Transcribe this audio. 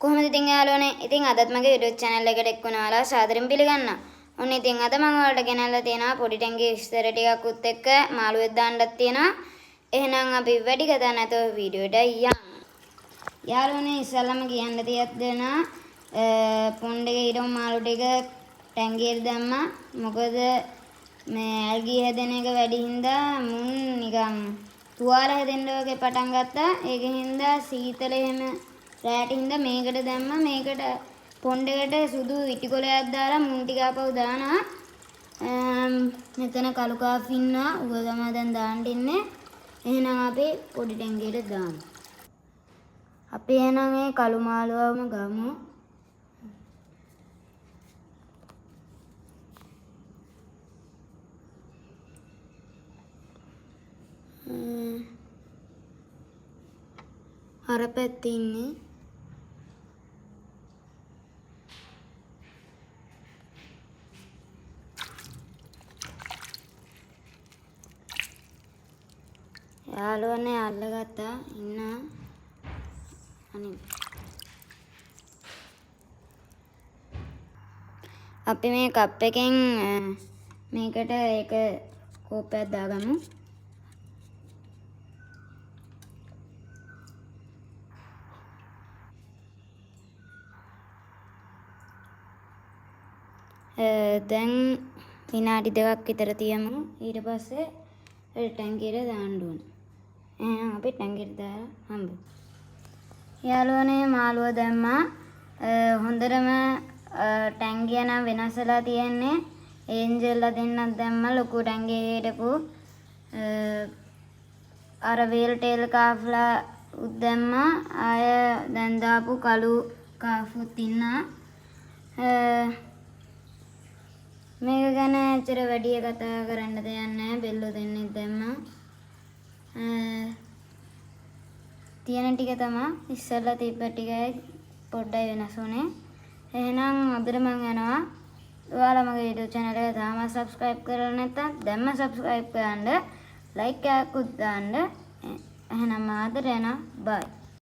කොහොමද ඉතින් යාළුවනේ? ඉතින් අදත් මගේ YouTube channel එකට එක්වුණාලා සාදරයෙන් පිළිගන්නවා. ඔන්න ඉතින් අද මම ඔයාලට ගෙනල්ලා තියෙනවා පොඩි ටැංකිය විස්තර ටිකකුත් එක්ක මාළුවෙක් දාන්නත් තියෙනවා. එහෙනම් අපි වැඩි කතා නැතුව වීඩියෝට යමු. යාළුවනේ ඉස්සල්ලාම කියන්න තියක් දෙනවා පොන්ඩ් එකේ හිටපු මාළු ටික ටැංකියට දැම්මා. මොකද මේ ඇල්ගී හැදෙන එක වැඩි හින්දා මුන් නිකන් තුවාල හැදෙන්න වගේ පටන් ගත්තා. ඒකෙන් හින්දා සීතල එහෙම රැට හින්දා මේකට දැම්මා. මේකට පොන්ඩ් එකට සුදු ඉටිකොලයක් දාලා මුන් ටික ආපහු දානවා. මෙතන කළු කාෆි ඉන්නවා. ඌව තමයි දැන් දාන්න ඉන්නේ. එහෙනම් අපි පොඩි ටැංකියට දාමු. අපි එහෙනම් මේ කළු මාළුවම ගමු. අර පැත්තේ ඉන්නේ යාළුවනේ අල්ලගත්තා ඉන්න අනිත් අපි මේ කප් එකෙන් මේකට එක කෝපයක් දාගමු. දැන් විනාඩි 2ක් විතර තියමු. ඊට පස්සේ ටැංකියට දාන්න ඕන. එහෙනම් අපි ටැංකියට දාලා හම්බ. යාළුවනේ මාළුව දැම්මා. හොඳටම ටැංකිය නම් වෙනස් වෙලා තියෙන්නේ. ඒන්ජල්ලා දෙන්නත් දැම්මා ලොකු ටැංකියේ හිටපු අර වේල් ටේල් කාෆ්ලා උත් දැම්මා. ආය දැන් දාපු කළු කාෆුත් ඉන්නා. මේක ගැන ඇත්තට වැඩි කතා කරන්න දෙයක් නැහැ. බෙල්ලෝ දෙන්නෙක් දැම්මා. තියෙන ටික තමයි ඉස්සෙල්ලා තිබ්බ ටිකයි පොඩ්ඩයි වෙනස් වුනේ. එහෙනම් අදට මම යනවා. ඔයාලා මගේ YouTube channel එක තාම subscribe කරලා නැත්නම් දැන්ම subscribe කරන්න. like එකක් උත් දාන්න. එහෙනම් ආදරේ යනවා. bye.